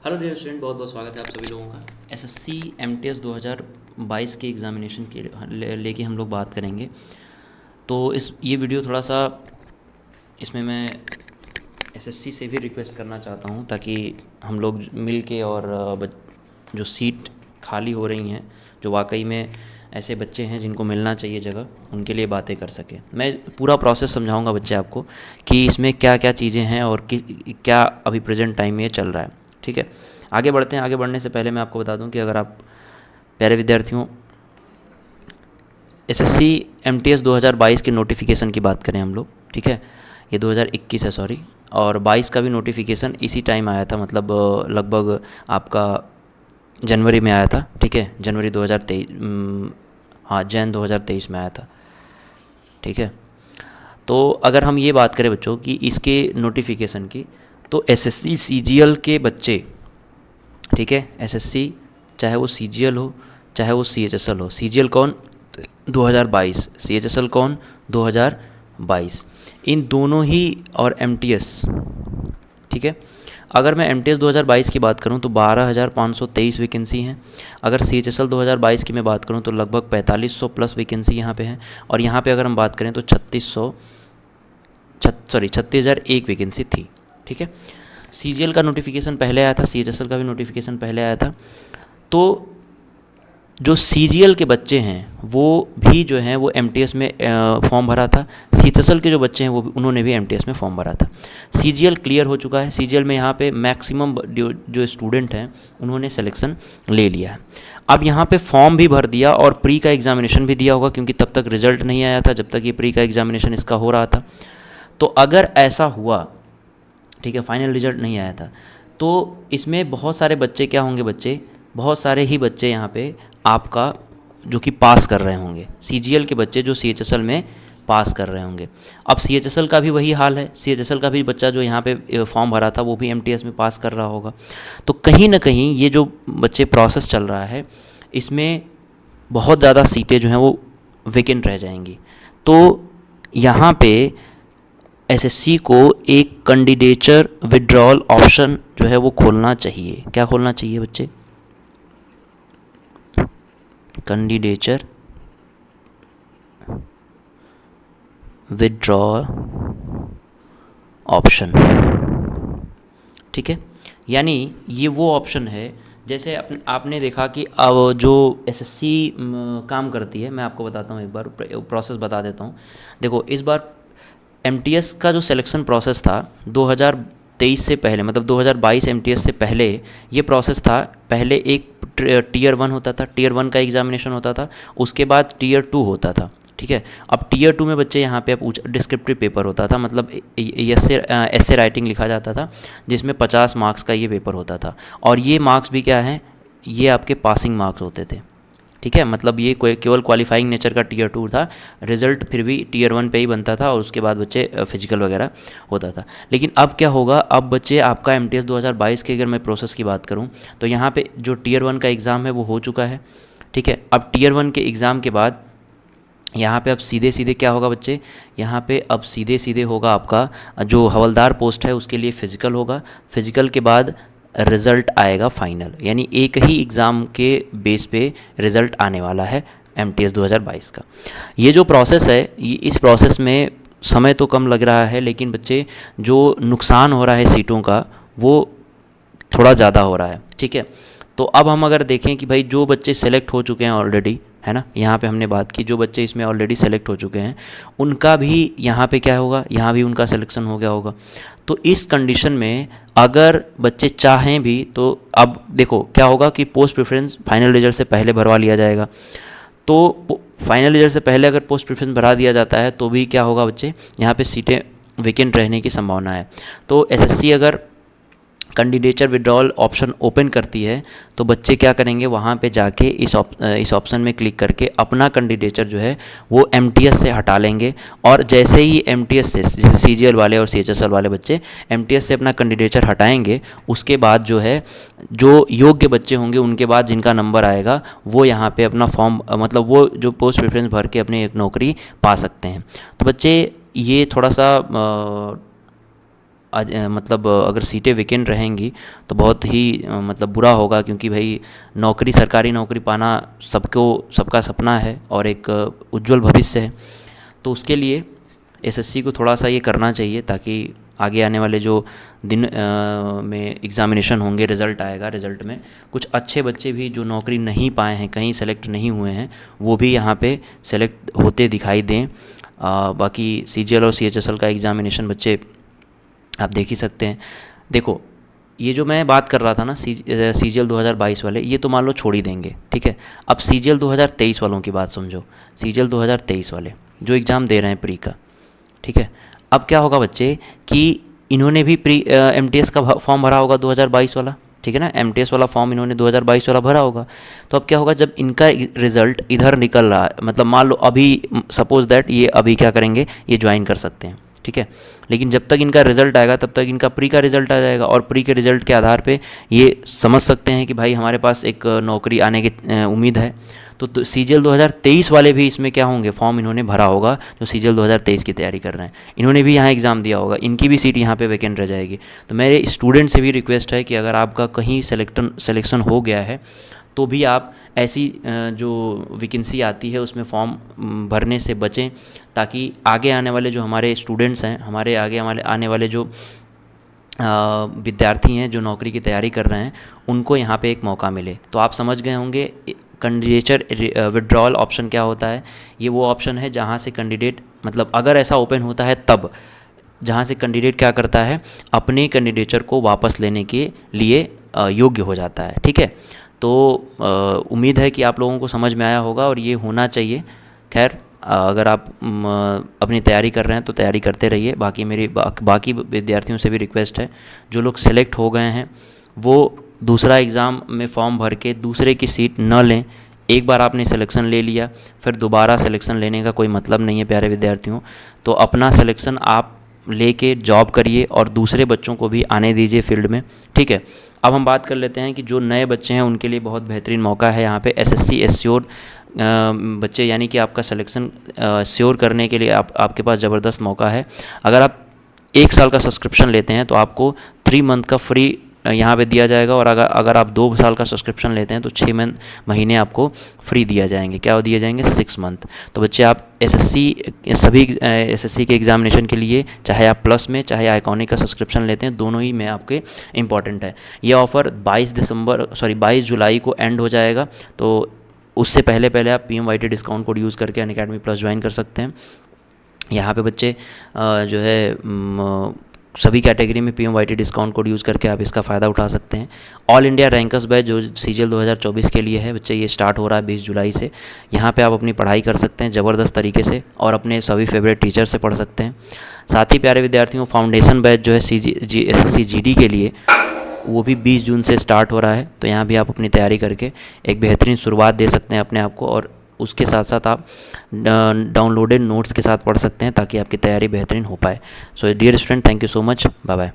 Hello dear student, बहुत बहुत स्वागत है आप सभी लोगों का। एसएससी एमटीएस 2022 के एग्ज़ामिनेशन के लेके हम लोग बात करेंगे। तो ये वीडियो थोड़ा सा इसमें मैं एसएससी से भी रिक्वेस्ट करना चाहता हूँ ताकि हम लोग मिल के और जो सीट खाली हो रही हैं, जो वाकई में ऐसे बच्चे हैं जिनको मिलना चाहिए जगह, उनके लिए बातें कर सकें। मैं पूरा प्रोसेस समझाऊंगा बच्चे आपको कि इसमें क्या क्या चीज़ें हैं और क्या अभी प्रेजेंट टाइम में ये चल रहा है। ठीक है, आगे बढ़ते हैं। आगे बढ़ने से पहले मैं आपको बता दूं कि अगर आप प्यारे विद्यार्थियों एसएससी एमटीएस 2022 के नोटिफिकेशन की बात करें हम लोग, ठीक है, ये 2021 है सॉरी, और 22 का भी नोटिफिकेशन इसी टाइम आया था, मतलब लगभग आपका जनवरी में आया था। ठीक है, जनवरी 2023, हाँ जैन 2023 में आया था। ठीक है, तो अगर हम ये बात करें बच्चों कि इसके नोटिफिकेशन की, तो एसएससी सीजीएल के बच्चे, ठीक है, एसएससी चाहे वो सीजीएल हो चाहे वो सीएचएसएल हो, सीजीएल कौन 2022, सीएचएसएल कौन 2022, इन दोनों ही, और एमटीएस, ठीक है। अगर मैं एमटीएस 2022 की बात करूं तो 12,523 वैकेंसी हैं। अगर सीएचएसएल 2022 की मैं बात करूं तो लगभग 4500 प्लस वैकेंसी यहाँ पे हैं। और यहाँ पे अगर हम बात करें तो 36,001 वैकेंसी थी। ठीक है, सीजीएल का नोटिफिकेशन पहले आया था, सीएचएसएल का भी नोटिफिकेशन पहले आया था। तो जो सीजीएल के बच्चे हैं वो भी जो हैं वो एमटीएस में फॉर्म भरा था। सीएचएसएल के जो बच्चे हैं वो भी, उन्होंने भी एमटीएस में फॉर्म भरा था। सीजीएल क्लियर हो चुका है। सीजीएल में यहाँ पे मैक्सिमम जो स्टूडेंट हैं उन्होंने सिलेक्शन ले लिया है। अब यहाँ पे फॉर्म भी भर दिया और प्री का एग्जामिनेशन भी दिया होगा, क्योंकि तब तक रिजल्ट नहीं आया था जब तक ये प्री का एग्जामिनेशन इसका हो रहा था। तो अगर ऐसा हुआ, ठीक है, फाइनल रिजल्ट नहीं आया था, तो इसमें बहुत सारे बच्चे क्या होंगे, बहुत सारे ही बच्चे यहाँ पे आपका जो कि पास कर रहे होंगे, सीजीएल के बच्चे जो सीएचएसएल में पास कर रहे होंगे। अब सीएचएसएल का भी वही हाल है, सीएचएसएल का भी बच्चा जो यहाँ पे फॉर्म भरा था वो भी एमटीएस में पास कर रहा होगा। तो कहीं ना कहीं ये जो बच्चे प्रोसेस चल रहा है इसमें बहुत ज़्यादा सीटें जो हैं वो वेकेंट रह जाएंगी। तो यहाँ पे एसएससी को एक कैंडिडेचर विड्रॉल ऑप्शन जो है वो खोलना चाहिए। क्या खोलना चाहिए बच्चे? कैंडिडेचर विड्रॉल ऑप्शन, ठीक है। यानी ये वो ऑप्शन है, जैसे आपने देखा कि अब जो एसएससी काम करती है, मैं आपको बताता हूँ, एक बार प्रोसेस बता देता हूँ। देखो, इस बार एमटीएस का जो सिलेक्शन प्रोसेस था 2023 से पहले, मतलब 2022 एमटीएस से पहले ये प्रोसेस था। पहले एक टीयर 1 होता था, टीयर 1 का एग्जामिनेशन होता था, उसके बाद टीयर 2 होता था। ठीक है, अब टीयर 2 में बच्चे यहाँ पे अब डिस्क्रिप्टिव पेपर होता था, मतलब एसे राइटिंग लिखा जाता था, जिसमें 50 मार्क्स का ये पेपर होता था। और ये मार्क्स भी क्या हैं, ये आपके पासिंग मार्क्स होते थे। ठीक है, मतलब ये कोई केवल क्वालिफाइंग नेचर का टीयर 2 था, रिजल्ट फिर भी टीयर 1 पे ही बनता था और उसके बाद बच्चे फिजिकल वगैरह होता था। लेकिन अब क्या होगा, अब बच्चे आपका एमटीएस 2022 के, अगर मैं प्रोसेस की बात करूं तो यहाँ पे जो टीयर 1 का एग्ज़ाम है वो हो चुका है। ठीक है, अब टीयर 1 के एग्ज़ाम के बाद यहाँ पे अब सीधे सीधे क्या होगा बच्चे, यहाँ पे अब सीधे सीधे होगा आपका जो हवलदार पोस्ट है उसके लिए फ़िज़िकल होगा। फ़िज़िकल के बाद रिज़ल्ट आएगा फाइनल, यानी एक ही एग्ज़ाम के बेस पे रिज़ल्ट आने वाला है एमटीएस 2022 का। ये जो प्रोसेस है, इस प्रोसेस में समय तो कम लग रहा है, लेकिन बच्चे जो नुकसान हो रहा है सीटों का वो थोड़ा ज़्यादा हो रहा है। ठीक है, तो अब हम अगर देखें कि भाई जो बच्चे सेलेक्ट हो चुके हैं ऑलरेडी, है ना, यहाँ पे हमने बात की जो बच्चे इसमें ऑलरेडी सेलेक्ट हो चुके हैं उनका भी यहाँ पे क्या होगा, यहाँ भी उनका सिलेक्शन हो गया होगा। तो इस कंडीशन में अगर बच्चे चाहें भी तो अब देखो क्या होगा कि पोस्ट प्रेफरेंस फाइनल रिजल्ट से पहले भरवा लिया जाएगा। तो फाइनल रिजल्ट से पहले अगर पोस्ट प्रेफरेंस भरा दिया जाता है तो भी क्या होगा बच्चे, यहाँ पे सीटें वेकेंट रहने की संभावना है। तो एसएससी अगर कैंडिडेचर विड्रॉल ऑप्शन ओपन करती है तो बच्चे क्या करेंगे, वहाँ पे जाके इस ऑप्शन में क्लिक करके अपना कैंडिडेचर जो है वो एमटीएस से हटा लेंगे। और जैसे ही एमटीएस से, जैसे सीजीएल वाले और सीएचएसएल वाले बच्चे एमटीएस से अपना कैंडिडेचर हटाएंगे, उसके बाद जो है जो योग्य बच्चे होंगे उनके बाद जिनका नंबर आएगा वो यहाँ पे अपना फॉर्म, मतलब वो जो पोस्ट प्रेफरेंस भर के अपनी एक नौकरी पा सकते हैं। तो बच्चे ये थोड़ा सा मतलब अगर सीटें वेकेंट रहेंगी तो बहुत ही मतलब बुरा होगा, क्योंकि भाई नौकरी, सरकारी नौकरी पाना सबका सपना है और एक उज्जवल भविष्य है। तो उसके लिए एसएससी को थोड़ा सा ये करना चाहिए, ताकि आगे आने वाले जो दिन में एग्ज़ामिनेशन होंगे, रिज़ल्ट आएगा, रिज़ल्ट में कुछ अच्छे बच्चे भी जो नौकरी नहीं पाए हैं, कहीं सेलेक्ट नहीं हुए हैं, वो भी यहाँ पे सेलेक्ट होते दिखाई दें। बाकी सीजीएल और सीएचएसएल का एग्ज़ामिनेशन बच्चे आप देख ही सकते हैं। देखो, ये जो मैं बात कर रहा था ना सीजीएल 2022 वाले, ये तो मान लो छोड़ ही देंगे, ठीक है। अब सीजीएल 2023 वालों की बात समझो। सीजीएल 2023 वाले जो एग्ज़ाम दे रहे हैं प्री का, ठीक है। अब क्या होगा बच्चे कि इन्होंने भी प्री एमटीएस का फॉर्म भरा होगा 2022 वाला, ठीक है ना। एमटीएस वाला फॉर्म इन्होंने 2022 वाला भरा होगा। तो अब क्या होगा, जब इनका रिज़ल्ट इधर निकल रहा है, मतलब मान लो अभी सपोज़ दैट ये अभी क्या करेंगे, ये ज्वाइन कर सकते हैं, ठीक है। लेकिन जब तक इनका रिज़ल्ट आएगा तब तक इनका प्री का रिज़ल्ट आ जाएगा, और प्री के रिज़ल्ट के आधार पे ये समझ सकते हैं कि भाई हमारे पास एक नौकरी आने की उम्मीद है। तो सीजीएल 2023 वाले भी इसमें क्या होंगे, फॉर्म इन्होंने भरा होगा जो सीजीएल 2023 की तैयारी कर रहे हैं, इन्होंने भी यहाँ एग्ज़ाम दिया होगा, इनकी भी सीट यहाँ पे वैकेंट रह जाएगी। तो मेरे स्टूडेंट से भी रिक्वेस्ट है कि अगर आपका कहीं सिलेक्शन हो गया है तो भी आप ऐसी जो वैकेंसी आती है उसमें फॉर्म भरने से बचें, ताकि आगे आने वाले जो हमारे स्टूडेंट्स हैं, हमारे आगे हमारे आने वाले जो विद्यार्थी हैं जो नौकरी की तैयारी कर रहे हैं, उनको यहाँ पे एक मौका मिले। तो आप समझ गए होंगे कैंडिडेचर विड्रॉल ऑप्शन क्या होता है। ये वो ऑप्शन है जहाँ से कैंडिडेट, मतलब अगर ऐसा ओपन होता है तब, जहाँ से कैंडिडेट क्या करता है, अपने कैंडिडेचर को वापस लेने के लिए योग्य हो जाता है, ठीक है। तो उम्मीद है कि आप लोगों को समझ में आया होगा और ये होना चाहिए। खैर, अगर आप अपनी तैयारी कर रहे हैं तो तैयारी करते रहिए। बाकी मेरी बाकी विद्यार्थियों से भी रिक्वेस्ट है, जो लोग सेलेक्ट हो गए हैं वो दूसरा एग्ज़ाम में फॉर्म भर के दूसरे की सीट न लें। एक बार आपने सिलेक्शन ले लिया, फिर दोबारा सिलेक्शन लेने का कोई मतलब नहीं है प्यारे विद्यार्थियों। तो अपना सिलेक्शन आप लेके जॉब करिए और दूसरे बच्चों को भी आने दीजिए फील्ड में, ठीक है। अब हम बात कर लेते हैं कि जो नए बच्चे हैं उनके लिए बहुत बेहतरीन मौका है यहाँ पे एसएससी एश्योर बच्चे, यानी कि आपका सिलेक्शन श्योर करने के लिए आपके पास ज़बरदस्त मौका है। अगर आप 1 साल का सब्सक्रिप्शन लेते हैं तो आपको 3 मंथ का फ्री यहाँ पे दिया जाएगा, और अगर आप 2 साल का सब्सक्रिप्शन लेते हैं तो 6 महीने आपको फ्री दिया जाएंगे। क्या दिए जाएंगे, 6 मंथ। तो बच्चे आप सभी एसएससी के एग्ज़ामिनेशन के लिए, चाहे आप प्लस में चाहे आइकॉनिक का सब्सक्रिप्शन लेते हैं, दोनों ही में आपके इंपॉर्टेंट है। ये ऑफ़र 22 जुलाई को एंड हो जाएगा। तो उससे पहले पहले आप PMYT डिस्काउंट कोड यूज़ करके अनअकैडमी प्लस ज्वाइन कर सकते हैं। यहाँ पे बच्चे जो है सभी कैटेगरी में PMYT डिस्काउंट कोड यूज़ करके आप इसका फ़ायदा उठा सकते हैं। ऑल इंडिया रैंकर्स बैच जो सीजीएल 2024 के लिए है बच्चे, ये स्टार्ट हो रहा है 20 जुलाई से। यहाँ पे आप अपनी पढ़ाई कर सकते हैं ज़बरदस्त तरीके से और अपने सभी फेवरेट टीचर से पढ़ सकते हैं। साथ ही प्यारे विद्यार्थियों, फाउंडेशन बैच जो है SSC GD के लिए, वो भी 20 जून से स्टार्ट हो रहा है। तो यहाँ भी आप अपनी तैयारी करके एक बेहतरीन शुरुआत दे सकते हैं अपने आप को, और उसके साथ साथ आप डाउनलोडेड नोट्स के साथ पढ़ सकते हैं ताकि आपकी तैयारी बेहतरीन हो पाए। So dear student, thank you so much, bye bye.